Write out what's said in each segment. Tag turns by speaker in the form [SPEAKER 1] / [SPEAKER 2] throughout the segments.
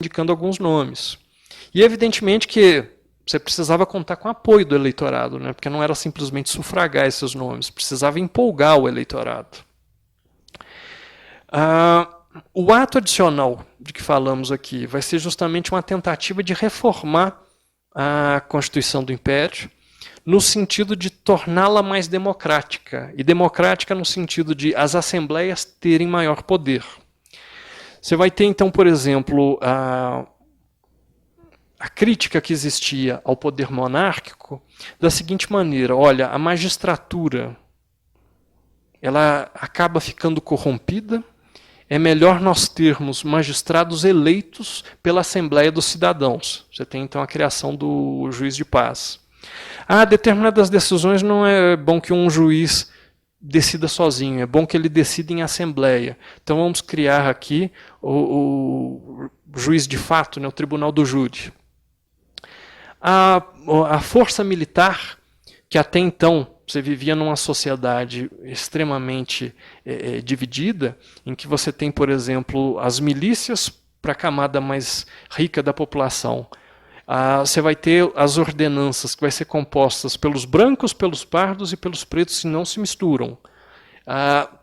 [SPEAKER 1] indicando alguns nomes. E evidentemente que você precisava contar com o apoio do eleitorado, né? Porque não era simplesmente sufragar esses nomes, precisava empolgar o eleitorado. O ato adicional de que falamos aqui vai ser justamente uma tentativa de reformar a Constituição do Império, no sentido de torná-la mais democrática, e democrática no sentido de as assembleias terem maior poder. Você vai ter, então, por exemplo, a crítica que existia ao poder monárquico da seguinte maneira: olha, a magistratura ela acaba ficando corrompida, é melhor nós termos magistrados eleitos pela Assembleia dos Cidadãos. Você tem, então, a criação do juiz de paz. Determinadas decisões não é bom que um juiz decida sozinho, é bom que ele decida em assembleia. Então vamos criar aqui o juiz de fato, né, o tribunal do júri. A força militar, que até então você vivia numa sociedade extremamente dividida, em que você tem, por exemplo, as milícias para a camada mais rica da população. Você vai ter as ordenanças que vai ser compostas pelos brancos, pelos pardos e pelos pretos, que não se misturam.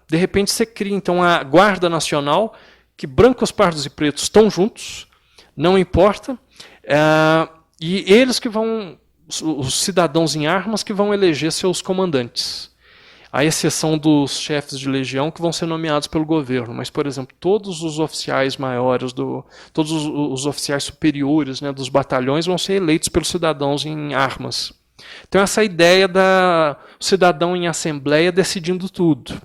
[SPEAKER 1] De repente você cria então a Guarda Nacional, que brancos, pardos e pretos estão juntos, não importa, e eles que vão, os cidadãos em armas, que vão eleger seus comandantes. À exceção dos chefes de legião, que vão ser nomeados pelo governo. Mas, por exemplo, todos os oficiais maiores, todos os oficiais superiores, né, dos batalhões vão ser eleitos pelos cidadãos em armas. Então, essa ideia do cidadão em assembleia decidindo tudo.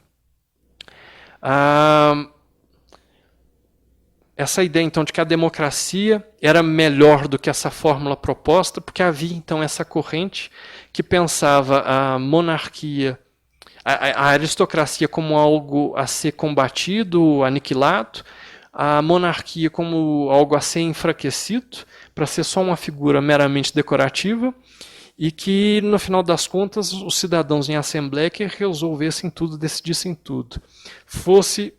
[SPEAKER 1] Essa ideia, então, de que a democracia era melhor do que essa fórmula proposta, porque havia, então, essa corrente que pensava a monarquia, a aristocracia como algo a ser combatido, aniquilado, a monarquia como algo a ser enfraquecido, para ser só uma figura meramente decorativa, e que, no final das contas, os cidadãos em assembleia que resolvessem tudo, decidissem tudo. Fosse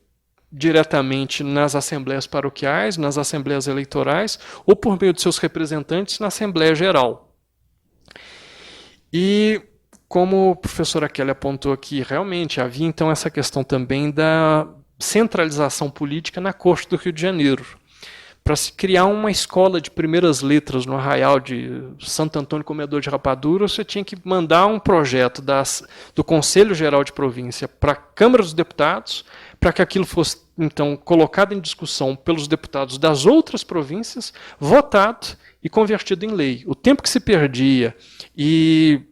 [SPEAKER 1] diretamente nas assembleias paroquiais, nas assembleias eleitorais, ou por meio de seus representantes na Assembleia Geral. E como o professor Kelly apontou aqui, realmente havia então essa questão também da centralização política na Corte do Rio de Janeiro. Para se criar uma escola de primeiras letras no Arraial de Santo Antônio Comedor de Rapadura, você tinha que mandar um projeto do Conselho Geral de Província para a Câmara dos Deputados, para que aquilo fosse então colocado em discussão pelos deputados das outras províncias, votado e convertido em lei. O tempo que se perdia e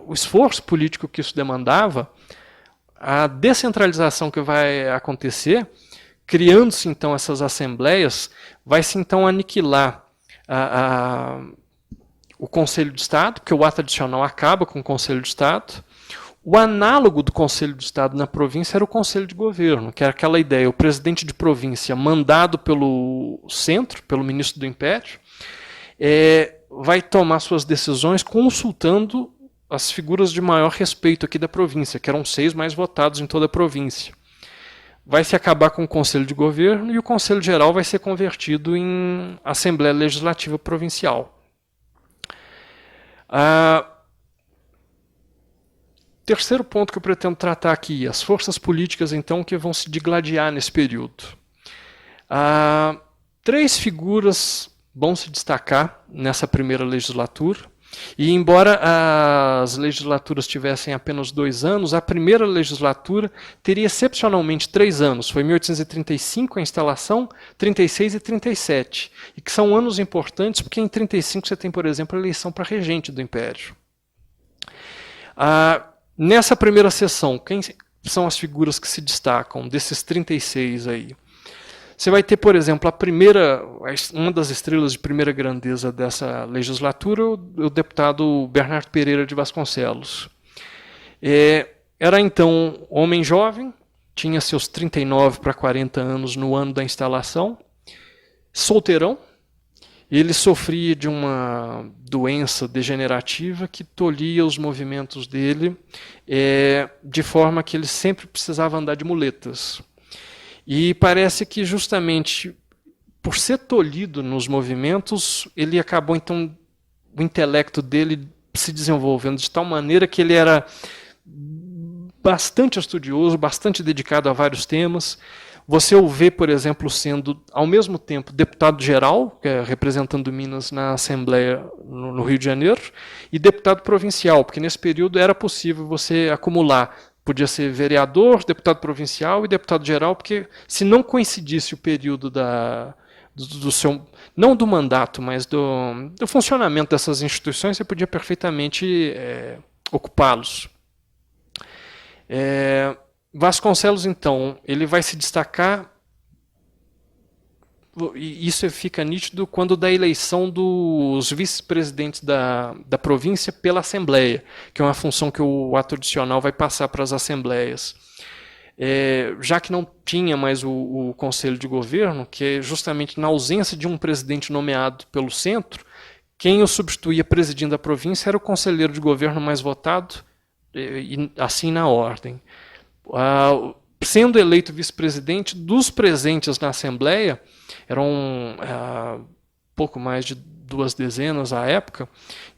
[SPEAKER 1] o esforço político que isso demandava, a descentralização que vai acontecer, criando-se então essas assembleias, vai-se então aniquilar o Conselho de Estado, porque o ato adicional acaba com o Conselho de Estado. O análogo do Conselho de Estado na província era o Conselho de Governo, que era aquela ideia, o presidente de província, mandado pelo centro, pelo ministro do Império, vai tomar suas decisões consultando as figuras de maior respeito aqui da província, que eram 6 mais votados em toda a província. Vai se acabar com o Conselho de Governo e o Conselho Geral vai ser convertido em Assembleia Legislativa Provincial. Terceiro ponto que eu pretendo tratar aqui, as forças políticas então que vão se digladiar nesse período. 3 figuras vão se destacar nessa primeira legislatura. E embora as legislaturas tivessem apenas 2 anos, a primeira legislatura teria excepcionalmente 3 anos. Foi 1835 a instalação, 36 e 37. E que são anos importantes porque em 35 você tem, por exemplo, a eleição para regente do Império. Nessa primeira sessão, quem são as figuras que se destacam desses 36 aí? Você vai ter, por exemplo, uma das estrelas de primeira grandeza dessa legislatura, o deputado Bernardo Pereira de Vasconcelos. Era então homem jovem, tinha seus 39 para 40 anos no ano da instalação, solteirão. Ele sofria de uma doença degenerativa que tolhia os movimentos dele, de forma que ele sempre precisava andar de muletas. E parece que justamente por ser tolhido nos movimentos, ele acabou, então, o intelecto dele se desenvolvendo de tal maneira que ele era bastante estudioso, bastante dedicado a vários temas. Você o vê, por exemplo, sendo, ao mesmo tempo, deputado-geral, representando Minas na Assembleia no Rio de Janeiro, e deputado provincial, porque nesse período era possível você acumular. Podia ser vereador, deputado provincial e deputado-geral, porque se não coincidisse o período do seu, não do mandato, mas do funcionamento dessas instituições, você podia perfeitamente ocupá-los. Vasconcelos, então, ele vai se destacar, e isso fica nítido quando da eleição dos vice-presidentes da província pela Assembleia, que é uma função que o ato adicional vai passar para as assembleias. Já que não tinha mais o Conselho de Governo, que é justamente na ausência de um presidente nomeado pelo centro, quem o substituía presidindo a província era o conselheiro de governo mais votado, e assim na ordem. Sendo eleito vice-presidente, dos presentes na Assembleia, eram pouco mais de 2 dezenas à época,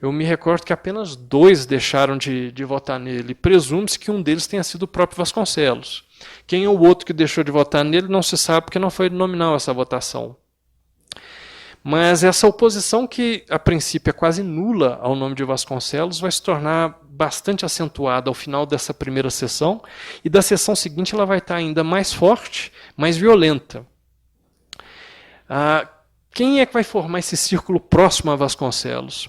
[SPEAKER 1] eu me recordo que apenas 2 deixaram de votar nele. Presume-se que um deles tenha sido o próprio Vasconcelos. Quem é o outro que deixou de votar nele não se sabe, porque não foi nominal essa votação. Mas essa oposição, que a princípio é quase nula ao nome de Vasconcelos, vai se tornar bastante acentuada ao final dessa primeira sessão, e da sessão seguinte ela vai estar ainda mais forte, mais violenta. Quem é que vai formar esse círculo próximo a Vasconcelos?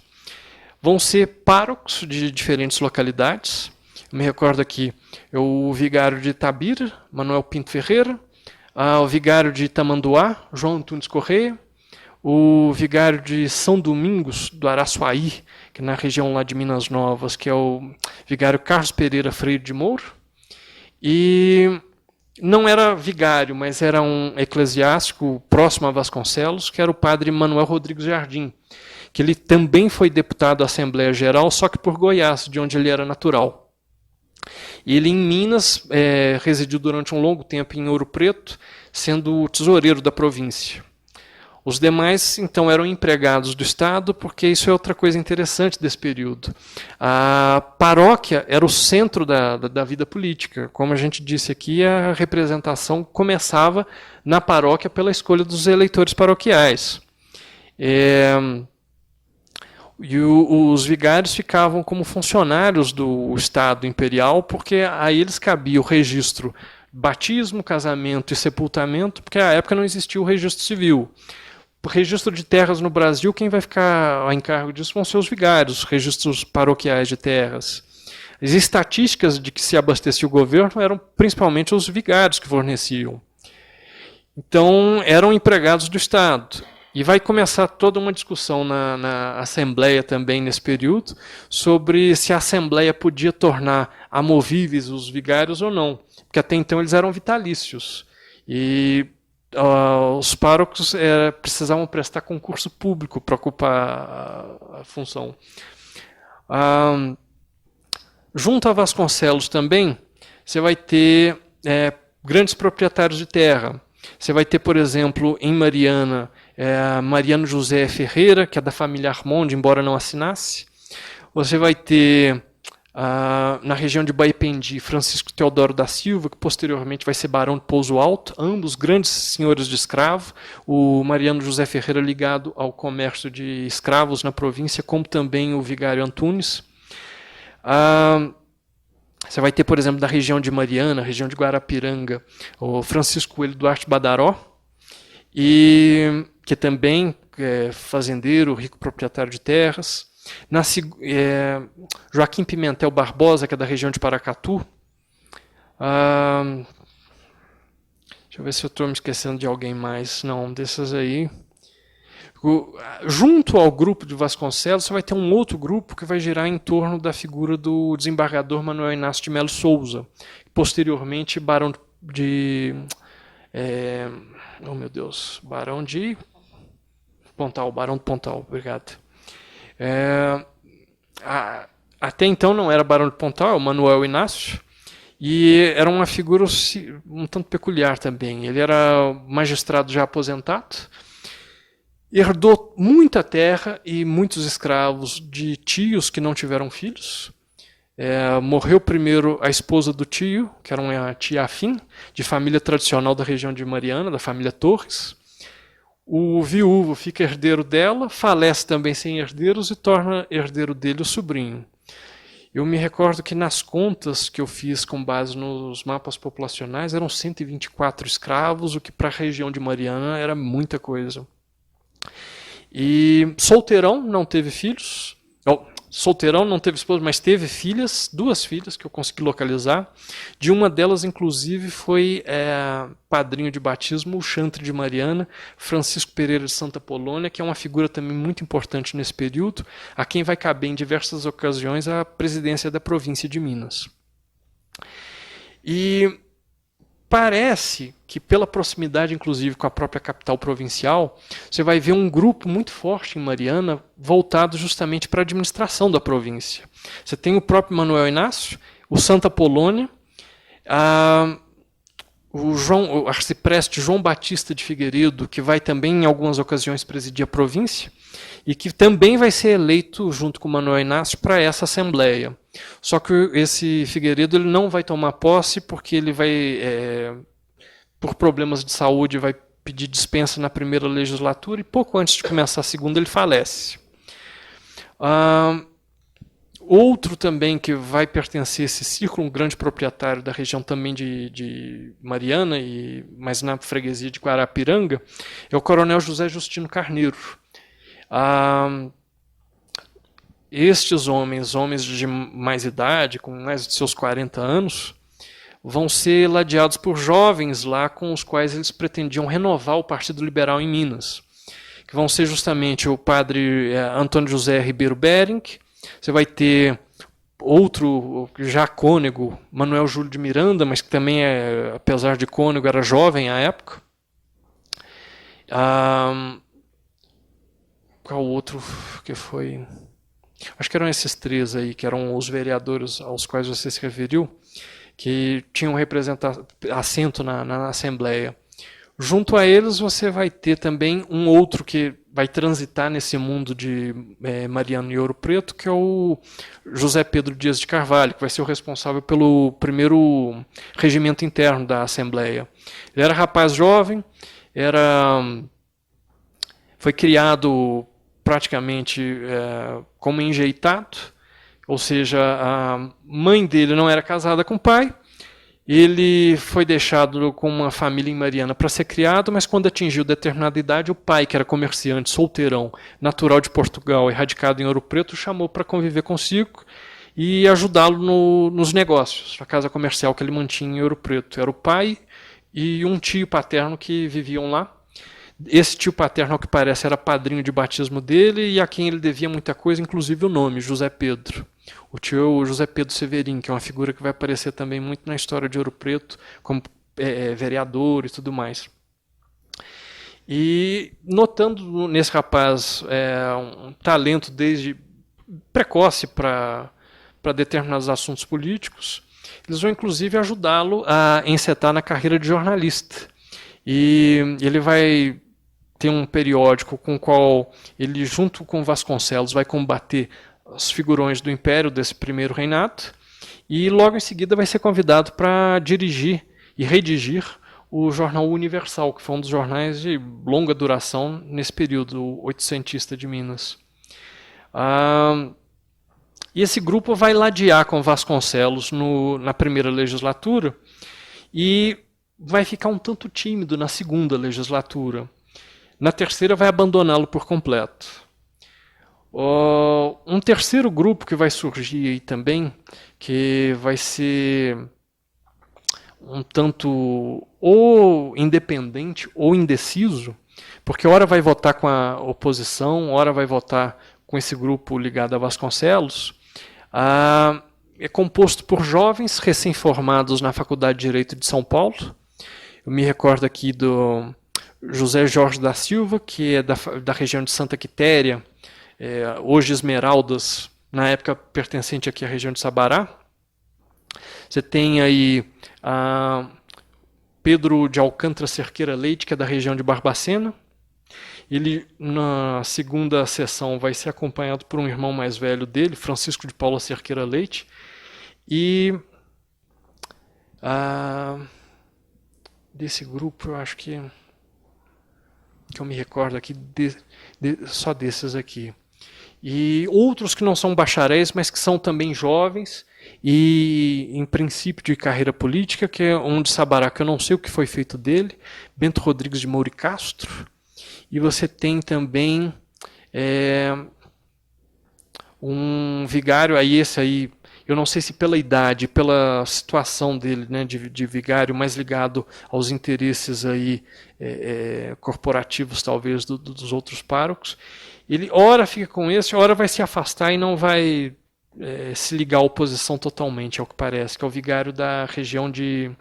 [SPEAKER 1] Vão ser párocos de diferentes localidades. Eu me recordo aqui o vigário de Itabira, Manuel Pinto Ferreira, o vigário de Tamanduá, João Antunes Correia, o vigário de São Domingos, do Araçuaí, que é na região lá de Minas Novas, que é o vigário Carlos Pereira Freire de Moura. E não era vigário, mas era um eclesiástico próximo a Vasconcelos, que era o padre Manuel Rodrigues Jardim, que ele também foi deputado à Assembleia Geral, só que por Goiás, de onde ele era natural. E ele, em Minas, residiu durante um longo tempo em Ouro Preto, sendo o tesoureiro da província. Os demais, então, eram empregados do Estado, porque isso é outra coisa interessante desse período. A paróquia era o centro da vida política. Como a gente disse aqui, a representação começava na paróquia pela escolha dos eleitores paroquiais. E os vigários ficavam como funcionários do Estado imperial, porque a eles cabia o registro batismo, casamento e sepultamento, porque à época não existia o registro civil. O registro de terras no Brasil, quem vai ficar a encargo disso vão ser os vigários, registros paroquiais de terras. As estatísticas de que se abastecia o governo eram principalmente os vigários que forneciam. Então, eram empregados do Estado. E vai começar toda uma discussão na Assembleia também nesse período sobre se a Assembleia podia tornar amovíveis os vigários ou não, porque até então eles eram vitalícios. E os párocos precisavam prestar concurso público para ocupar a função. Junto a Vasconcelos também, você vai ter grandes proprietários de terra. Você vai ter, por exemplo, em Mariana, Mariano José Ferreira, que é da família Armond, embora não assinasse. Você vai ter, na região de Baipendi, Francisco Teodoro da Silva, que posteriormente vai ser barão de Pouso Alto, ambos grandes senhores de escravo. O Mariano José Ferreira ligado ao comércio de escravos na província, como também o vigário Antunes. Você vai ter, por exemplo, da região de Mariana, região de Guarapiranga, o Francisco Coelho Duarte Badaró, que também é fazendeiro, rico proprietário de terras. Joaquim Pimentel Barbosa, que é da região de Paracatu. Deixa eu ver se eu estou me esquecendo de alguém mais. Não, desses aí. Junto ao grupo de Vasconcelos, você vai ter um outro grupo que vai girar em torno da figura do desembargador Manuel Inácio de Melo Souza, posteriormente barão de barão de Pontal, obrigado. Até então não era barão de Pontal, o Manuel Inácio, e era uma figura um tanto peculiar também. Ele era magistrado já aposentado, herdou muita terra e muitos escravos de tios que não tiveram filhos. Morreu primeiro a esposa do tio, que era uma tia afim, de família tradicional da região de Mariana, da família Torres. O viúvo fica herdeiro dela, falece também sem herdeiros e torna herdeiro dele o sobrinho. Eu me recordo que nas contas que eu fiz com base nos mapas populacionais eram 124 escravos, o que para a região de Mariana era muita coisa. E solteirão, não teve filhos. Solteirão, não teve esposa, mas teve filhas, 2 filhas que eu consegui localizar. De uma delas, inclusive, foi padrinho de batismo, o chantre de Mariana, Francisco Pereira de Santa Polônia, que é uma figura também muito importante nesse período, a quem vai caber em diversas ocasiões a presidência da província de Minas. E parece que, pela proximidade, inclusive, com a própria capital provincial, você vai ver um grupo muito forte em Mariana voltado justamente para a administração da província. Você tem o próprio Manuel Inácio, o Santa Polônia, o arcipreste João Batista de Figueiredo, que vai também, em algumas ocasiões, presidir a província, e que também vai ser eleito, junto com o Manuel Inácio, para essa assembleia. Só que esse Figueiredo ele não vai tomar posse porque ele vai, por problemas de saúde, vai pedir dispensa na primeira legislatura e pouco antes de começar a segunda ele falece. Outro também que vai pertencer a esse círculo, um grande proprietário da região também de Mariana, mas na freguesia de Guarapiranga, é o coronel José Justino Carneiro. Estes homens de mais idade, com mais de seus 40 anos, vão ser ladeados por jovens lá com os quais eles pretendiam renovar o Partido Liberal em Minas, que vão ser justamente o padre Antônio José Ribeiro Bering, você vai ter outro, já cônego, Manuel Júlio de Miranda, mas que também, apesar de cônego, era jovem à época. Qual outro que foi? Acho que eram esses 3 aí, que eram os vereadores aos quais você se referiu, que tinham assento na Assembleia. Junto a eles você vai ter também um outro que vai transitar nesse mundo de Mariano e Ouro Preto, que é o José Pedro Dias de Carvalho, que vai ser o responsável pelo primeiro regimento interno da Assembleia. Ele era rapaz jovem, foi criado praticamente como enjeitado, ou seja, a mãe dele não era casada com o pai, ele foi deixado com uma família em Mariana para ser criado, mas quando atingiu determinada idade, o pai, que era comerciante, solteirão, natural de Portugal, radicado em Ouro Preto, chamou para conviver consigo e ajudá-lo nos negócios, na casa comercial que ele mantinha em Ouro Preto. Era o pai e um tio paterno que viviam lá. Esse tio paterno, ao que parece, era padrinho de batismo dele e a quem ele devia muita coisa, inclusive o nome, José Pedro. O tio José Pedro Severin, que é uma figura que vai aparecer também muito na história de Ouro Preto, como vereador e tudo mais. E notando nesse rapaz um talento desde precoce para determinados assuntos políticos, eles vão inclusive ajudá-lo a encetar na carreira de jornalista. E ele vai ter um periódico com o qual ele, junto com Vasconcelos, vai combater os figurões do Império desse primeiro reinado, e logo em seguida vai ser convidado para dirigir e redigir o Jornal Universal, que foi um dos jornais de longa duração nesse período oitocentista de Minas. E esse grupo vai ladear com Vasconcelos na primeira legislatura e vai ficar um tanto tímido na segunda legislatura. Na terceira vai abandoná-lo por completo. Um terceiro grupo que vai surgir aí também, que vai ser um tanto ou independente ou indeciso, porque ora vai votar com a oposição, ora vai votar com esse grupo ligado a Vasconcelos, é composto por jovens recém-formados na Faculdade de Direito de São Paulo. Eu me recordo aqui do José Jorge da Silva, que é da região de Santa Quitéria, hoje Esmeraldas, na época pertencente aqui à região de Sabará. Você tem aí Pedro de Alcântara Cerqueira Leite, que é da região de Barbacena. Ele, na segunda sessão, vai ser acompanhado por um irmão mais velho dele, Francisco de Paula Cerqueira Leite, e desse grupo, eu acho que eu me recordo aqui, só desses aqui. E outros que não são bacharéis, mas que são também jovens e em princípio de carreira política, que é um de Sabará, que eu não sei o que foi feito dele, Bento Rodrigues de Moura Castro, e você tem também um vigário, aí esse aí, eu não sei se pela idade, pela situação dele, né, de vigário, mais ligado aos interesses aí, corporativos, talvez, dos outros párocos. Ele, ora fica com esse, ora vai se afastar e não vai se ligar à oposição totalmente, ao que parece, que é o vigário da região de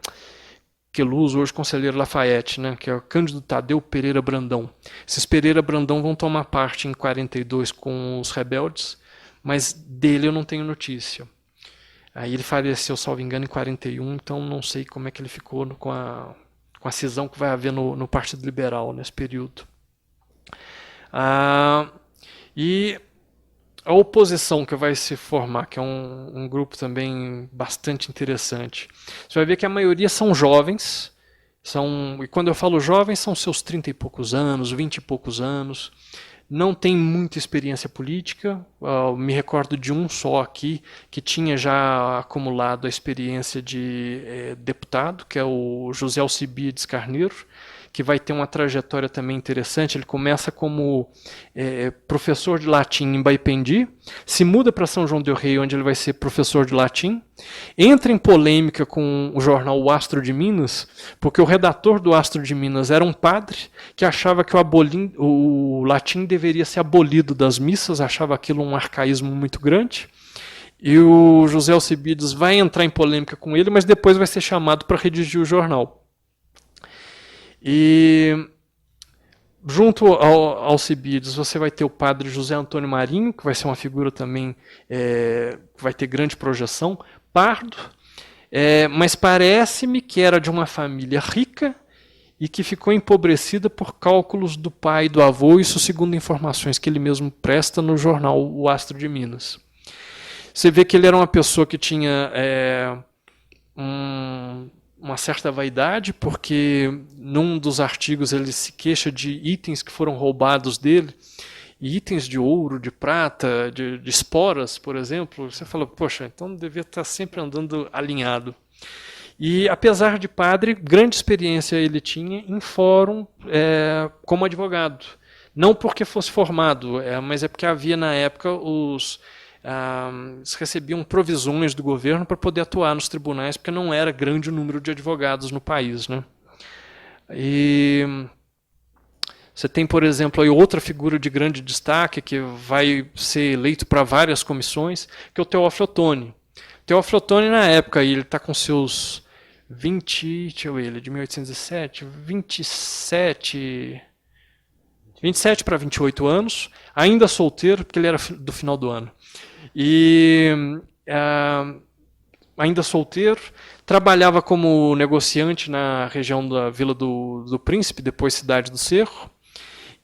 [SPEAKER 1] Queluz, hoje Conselheiro Lafayette, né, que é o Cândido Tadeu Pereira Brandão. Esses Pereira Brandão vão tomar parte em 42 com os rebeldes, mas dele eu não tenho notícia. Aí ele faleceu, salvo engano, em 41, então não sei como é que ele ficou com a cisão que vai haver no Partido Liberal nesse período. E a oposição que vai se formar, que é um grupo também bastante interessante. Você vai ver que a maioria são jovens, e quando eu falo jovens, são seus 30 e poucos anos, 20 e poucos anos, não tem muita experiência política, me recordo de um só aqui, que tinha já acumulado a experiência de deputado, que é o José Alcibiades Carneiro, que vai ter uma trajetória também interessante. Ele começa como professor de latim em Baipendi, se muda para São João del Rei, onde ele vai ser professor de latim, entra em polêmica com o jornal O Astro de Minas, porque o redator do Astro de Minas era um padre que achava que o latim deveria ser abolido das missas, achava aquilo um arcaísmo muito grande. E o José Alcibiades vai entrar em polêmica com ele, mas depois vai ser chamado para redigir o jornal. E junto ao Alcibiades você vai ter o padre José Antônio Marinho, que vai ser uma figura também que vai ter grande projeção, pardo, mas parece-me que era de uma família rica e que ficou empobrecida por cálculos do pai e do avô, isso segundo informações que ele mesmo presta no jornal O Astro de Minas. Você vê que ele era uma pessoa que tinha uma certa vaidade, porque num dos artigos ele se queixa de itens que foram roubados dele, e itens de ouro, de prata, de esporas, por exemplo. Você fala, poxa, então devia estar sempre andando alinhado. E apesar de padre, grande experiência ele tinha em fórum como advogado. Não porque fosse formado, mas é porque havia na época eles recebiam provisões do governo para poder atuar nos tribunais, porque não era grande o número de advogados no país, né? E você tem, por exemplo, aí outra figura de grande destaque que vai ser eleito para várias comissões, que é o Teófilo Otoni. Teófilo Otoni, na época, ele está com seus 20, deixa eu ver, ele é de 1807, 27 para 28 anos, ainda solteiro, porque ele era do final do ano. E ainda solteiro, trabalhava como negociante na região da Vila do Príncipe, depois Cidade do Cerro,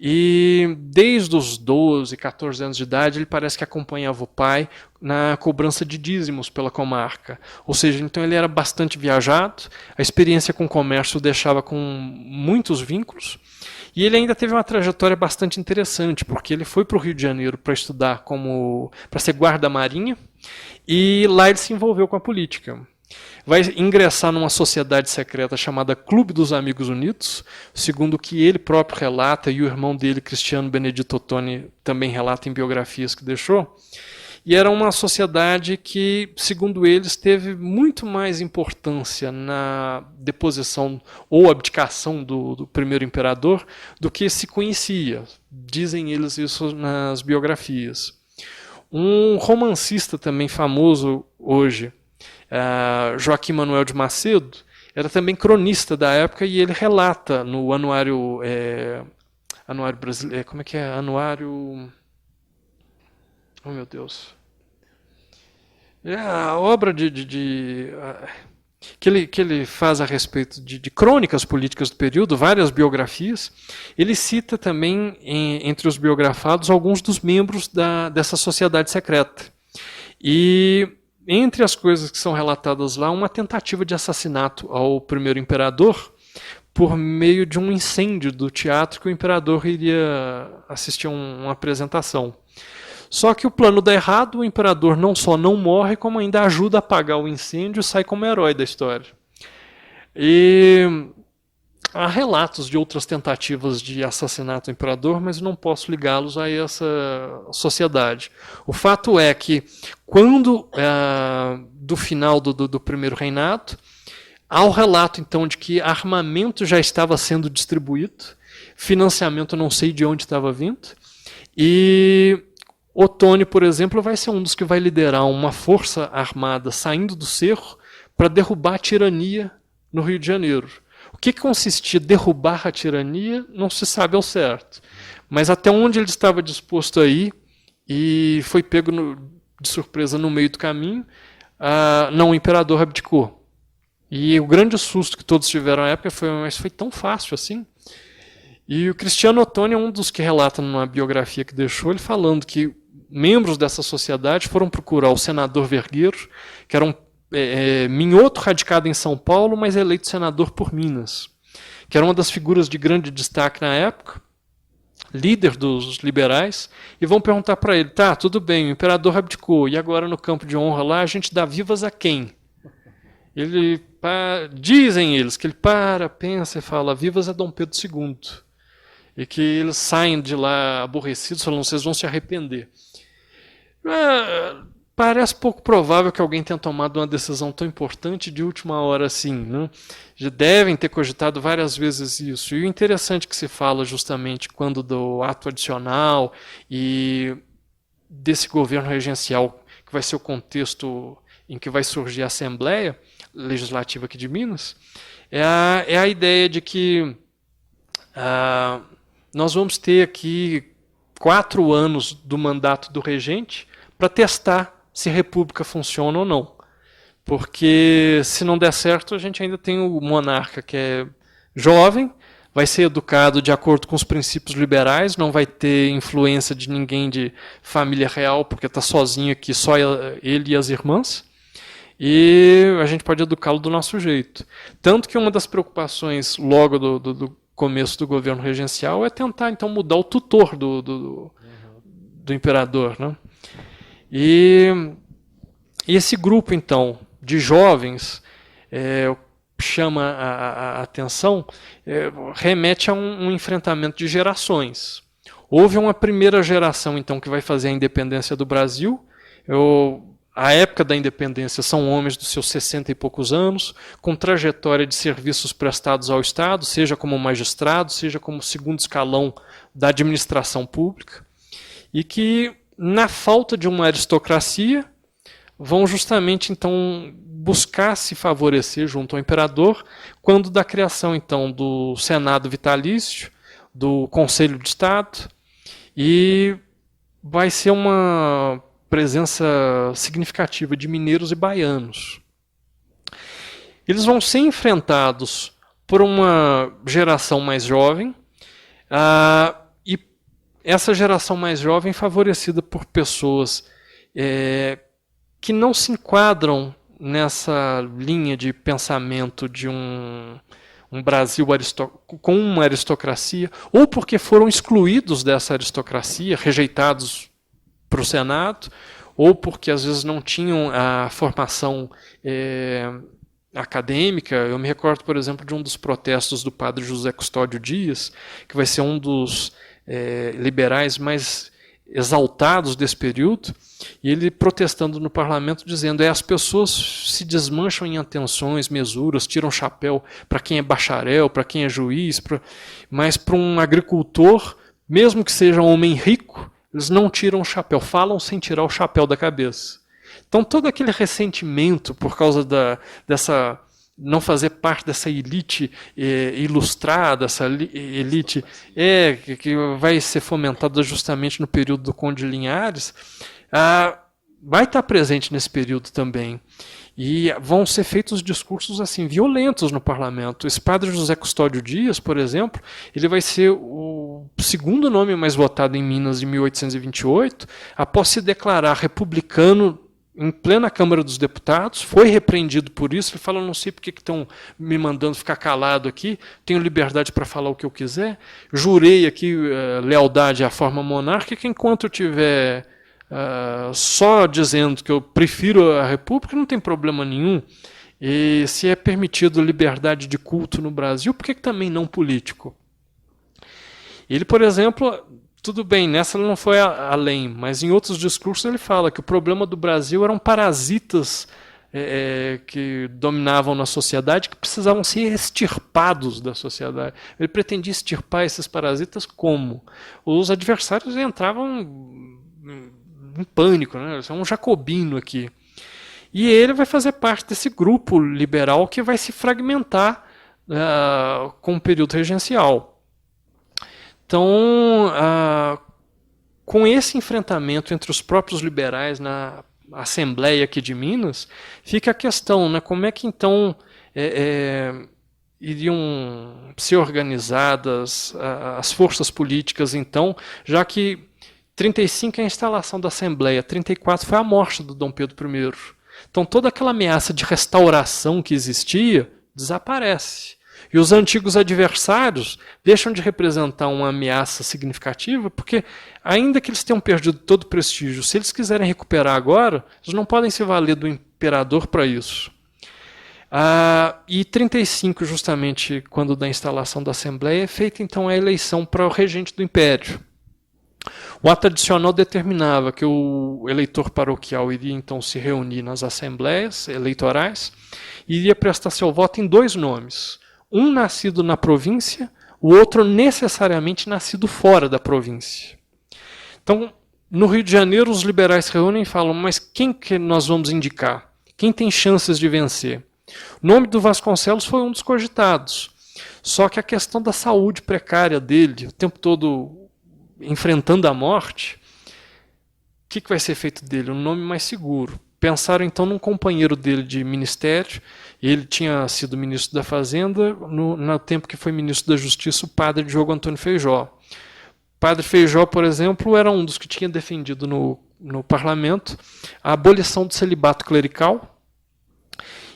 [SPEAKER 1] e desde os 12, 14 anos de idade ele parece que acompanhava o pai na cobrança de dízimos pela comarca, ou seja, então ele era bastante viajado, a experiência com o comércio o deixava com muitos vínculos. E ele ainda teve uma trajetória bastante interessante, porque ele foi para o Rio de Janeiro para estudar para ser guarda-marinha, e lá ele se envolveu com a política. Vai ingressar numa sociedade secreta chamada Clube dos Amigos Unidos, segundo o que ele próprio relata, e o irmão dele, Cristiano Benedito Ottoni, também relata em biografias que deixou. E era uma sociedade que, segundo eles, teve muito mais importância na deposição ou abdicação do primeiro imperador do que se conhecia. Dizem eles isso nas biografias. Um romancista também famoso hoje, Joaquim Manuel de Macedo, era também cronista da época e ele relata no anuário brasileiro, como é que é? Anuário... Oh, meu Deus. A obra que ele faz a respeito de crônicas políticas do período, várias biografias. Ele cita também, entre os biografados, alguns dos membros dessa sociedade secreta. E entre as coisas que são relatadas lá, uma tentativa de assassinato ao primeiro imperador por meio de um incêndio do teatro que o imperador iria assistir a uma apresentação. Só que o plano dá errado, o imperador não só não morre, como ainda ajuda a apagar o incêndio e sai como herói da história. E há relatos de outras tentativas de assassinato do imperador, mas não posso ligá-los a essa sociedade. O fato é que, quando do final do primeiro reinado, há o relato então de que armamento já estava sendo distribuído, financiamento não sei de onde estava vindo, e Otônio, por exemplo, vai ser um dos que vai liderar uma força armada saindo do cerro para derrubar a tirania no Rio de Janeiro. O que consistia derrubar a tirania não se sabe ao certo. Mas até onde ele estava disposto a ir, e foi pego de surpresa no meio do caminho, não, o imperador abdicou. E o grande susto que todos tiveram na época foi, mas foi tão fácil assim? E o Cristiano Ottoni é um dos que relata numa biografia que deixou, ele falando que membros dessa sociedade foram procurar o senador Vergueiro, que era um minhoto radicado em São Paulo, mas eleito senador por Minas, que era uma das figuras de grande destaque na época, líder dos liberais, e vão perguntar para ele, tá, tudo bem, o imperador abdicou, e agora no campo de honra lá a gente dá vivas a quem? Dizem eles que ele pensa e fala, vivas a Dom Pedro II. E que eles saem de lá aborrecidos, falando, vocês vão se arrepender. Parece pouco provável que alguém tenha tomado uma decisão tão importante de última hora assim. Né? Já devem ter cogitado várias vezes isso. E o interessante que se fala justamente quando do ato adicional e desse governo regencial, que vai ser o contexto em que vai surgir a Assembleia Legislativa aqui de Minas, é a ideia de que nós vamos ter aqui 4 anos do mandato do regente para testar se a república funciona ou não. Porque se não der certo, a gente ainda tem o monarca que é jovem, vai ser educado de acordo com os princípios liberais, não vai ter influência de ninguém de família real, porque está sozinho aqui, só ele e as irmãs, e a gente pode educá-lo do nosso jeito. Tanto que uma das preocupações logo do começo do governo regencial é tentar então mudar o tutor do imperador, né? E esse grupo então de jovens chama a atenção, remete a um enfrentamento de gerações. Houve uma primeira geração então que vai fazer a independência do Brasil. A época da independência são homens dos seus 60 e poucos anos, com trajetória de serviços prestados ao Estado, seja como magistrado, seja como segundo escalão da administração pública, e que, na falta de uma aristocracia, vão justamente então buscar se favorecer junto ao imperador, quando da criação então do Senado Vitalício, do Conselho de Estado, e vai ser uma presença significativa de mineiros e baianos. Eles vão ser enfrentados por uma geração mais jovem, e essa geração mais jovem favorecida por pessoas que não se enquadram nessa linha de pensamento de um Brasil com uma aristocracia, ou porque foram excluídos dessa aristocracia, rejeitados para o Senado, ou porque às vezes não tinham a formação acadêmica. Eu me recordo, por exemplo, de um dos protestos do padre José Custódio Dias, que vai ser um dos liberais mais exaltados desse período, e ele protestando no parlamento dizendo as pessoas se desmancham em atenções, mesuras, tiram chapéu para quem é bacharel, para quem é juiz, mas para um agricultor, mesmo que seja um homem rico, eles não tiram o chapéu, falam sem tirar o chapéu da cabeça. Então todo aquele ressentimento por causa dessa não fazer parte dessa elite ilustrada, essa elite que vai ser fomentada justamente no período do Conde de Linhares, vai estar presente nesse período também. E vão ser feitos discursos assim violentos no parlamento. Esse padre José Custódio Dias, por exemplo, ele vai ser o segundo nome mais votado em Minas em 1828, após se declarar republicano em plena Câmara dos Deputados, foi repreendido por isso. Ele fala: não sei por que estão me mandando ficar calado aqui, tenho liberdade para falar o que eu quiser, jurei aqui lealdade à forma monárquica, enquanto eu tiver só dizendo que eu prefiro a República, não tem problema nenhum. E se é permitido liberdade de culto no Brasil, por que também não político? Ele, por exemplo, tudo bem, nessa ele não foi além, mas em outros discursos ele fala que o problema do Brasil eram parasitas que dominavam na sociedade, que precisavam ser extirpados da sociedade. Ele pretendia extirpar esses parasitas como? Os adversários entravam em pânico, né? É um jacobino aqui. E ele vai fazer parte desse grupo liberal que vai se fragmentar com o período regencial. Então, com esse enfrentamento entre os próprios liberais na Assembleia aqui de Minas, fica a questão, né? Como é que então iriam ser organizadas as forças políticas, então, já que 35 é a instalação da Assembleia, 34 foi a morte do Dom Pedro I. Então toda aquela ameaça de restauração que existia desaparece. E os antigos adversários deixam de representar uma ameaça significativa, porque ainda que eles tenham perdido todo o prestígio, se eles quiserem recuperar agora, eles não podem se valer do imperador para isso. E 35, justamente quando da instalação da Assembleia, é feita então a eleição para o regente do Império. O ato adicional determinava que o eleitor paroquial iria então se reunir nas assembleias eleitorais e iria prestar seu voto em 2 nomes. Um nascido na província, o outro necessariamente nascido fora da província. Então, no Rio de Janeiro, os liberais se reúnem e falam: mas quem que nós vamos indicar? Quem tem chances de vencer? O nome do Vasconcelos foi um dos cogitados. Só que a questão da saúde precária dele, o tempo todo enfrentando a morte, o que vai ser feito dele? Um nome mais seguro. Pensaram então num companheiro dele de ministério. Ele tinha sido ministro da Fazenda no tempo que foi ministro da Justiça, o padre Diogo Antônio Feijó. O padre Feijó, por exemplo, era um dos que tinha defendido no parlamento a abolição do celibato clerical.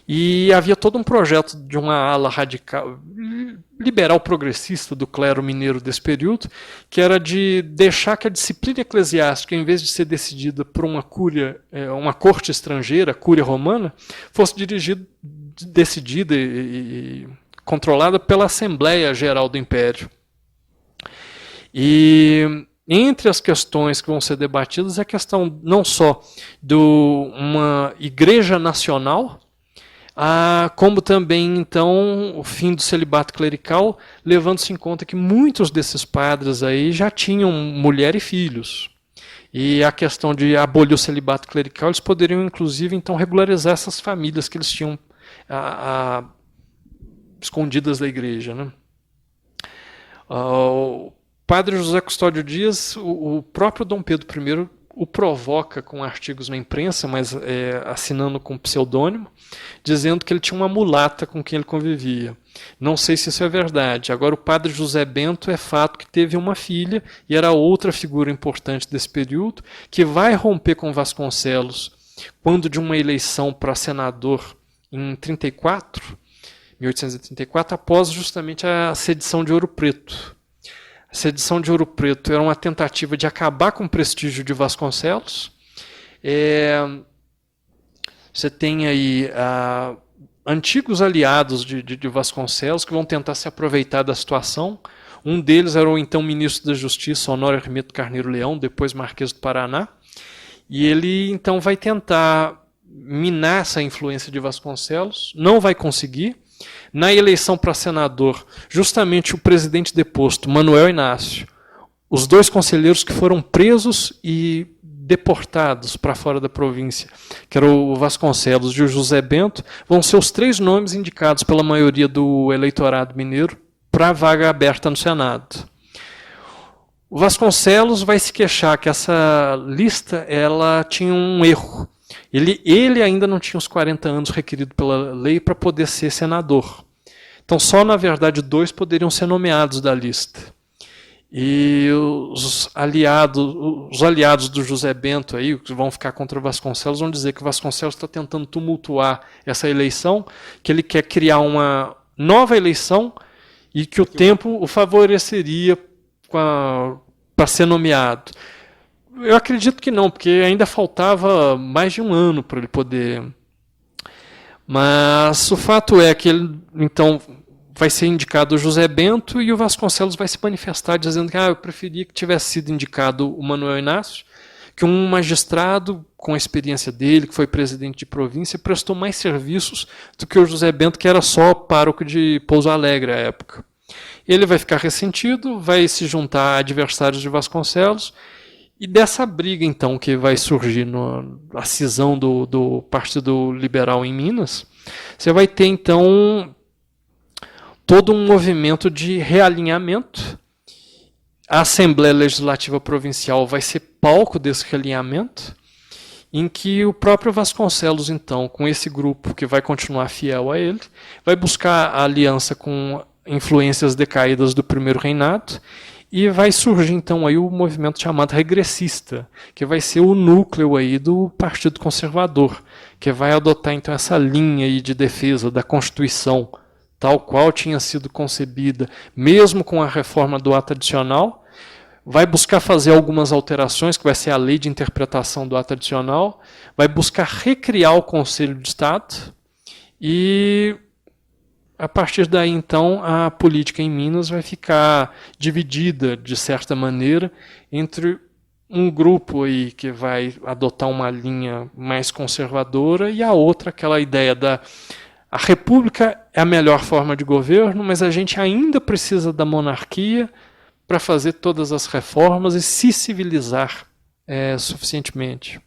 [SPEAKER 1] E havia todo um projeto de uma ala radical, liberal progressista do clero mineiro desse período, que era de deixar que a disciplina eclesiástica, em vez de ser decidida por uma corte estrangeira, a cúria romana, fosse decidida e controlada pela Assembleia Geral do Império. E entre as questões que vão ser debatidas é a questão não só de uma igreja nacional, como também, então, o fim do celibato clerical, levando-se em conta que muitos desses padres aí já tinham mulher e filhos. E a questão de abolir o celibato clerical, eles poderiam, inclusive, então, regularizar essas famílias que eles tinham escondidas da igreja, né? O padre José Custódio Dias, o próprio Dom Pedro I, o provoca com artigos na imprensa, mas assinando com pseudônimo, dizendo que ele tinha uma mulata com quem ele convivia. Não sei se isso é verdade. Agora, o padre José Bento é fato que teve uma filha, e era outra figura importante desse período, que vai romper com Vasconcelos, quando de uma eleição para senador em 1834, após justamente a sedição de Ouro Preto. A sedição de Ouro Preto era uma tentativa de acabar com o prestígio de Vasconcelos. Você tem aí antigos aliados de Vasconcelos que vão tentar se aproveitar da situação. Um deles era o então ministro da Justiça, Honório Hermeto Carneiro Leão, depois Marquês do Paraná. E ele então vai tentar minar essa influência de Vasconcelos, não vai conseguir. Na eleição para senador, justamente o presidente deposto, Manuel Inácio, os 2 conselheiros que foram presos e deportados para fora da província, que eram o Vasconcelos e o José Bento, vão ser os 3 nomes indicados pela maioria do eleitorado mineiro para a vaga aberta no Senado. O Vasconcelos vai se queixar que essa lista ela tinha um erro. Ele ainda não tinha os 40 anos requeridos pela lei para poder ser senador. Então, só, na verdade, 2 poderiam ser nomeados da lista. E os aliados do José Bento, aí, que vão ficar contra o Vasconcelos, vão dizer que o Vasconcelos está tentando tumultuar essa eleição, que ele quer criar uma nova eleição e que o tempo o favoreceria para ser nomeado. Eu acredito que não, porque ainda faltava mais de um ano para ele poder. Mas o fato é que ele, então, vai ser indicado o José Bento e o Vasconcelos vai se manifestar dizendo que eu preferia que tivesse sido indicado o Manuel Inácio, que um magistrado com a experiência dele, que foi presidente de província, prestou mais serviços do que o José Bento, que era só pároco de Pouso Alegre à época. Ele vai ficar ressentido, vai se juntar a adversários de Vasconcelos, e dessa briga, então, que vai surgir na cisão do Partido Liberal em Minas, você vai ter, então, todo um movimento de realinhamento. A Assembleia Legislativa Provincial vai ser palco desse realinhamento, em que o próprio Vasconcelos, então, com esse grupo que vai continuar fiel a ele, vai buscar a aliança com influências decaídas do primeiro reinado, e vai surgir, então, aí o movimento chamado regressista, que vai ser o núcleo aí do Partido Conservador, que vai adotar, então, essa linha aí de defesa da Constituição, tal qual tinha sido concebida, mesmo com a reforma do ato adicional, vai buscar fazer algumas alterações, que vai ser a lei de interpretação do ato adicional, vai buscar recriar o Conselho de Estado, e a partir daí, então, a política em Minas vai ficar dividida, de certa maneira, entre um grupo aí que vai adotar uma linha mais conservadora e a outra, aquela ideia a república é a melhor forma de governo, mas a gente ainda precisa da monarquia para fazer todas as reformas e se civilizar suficientemente.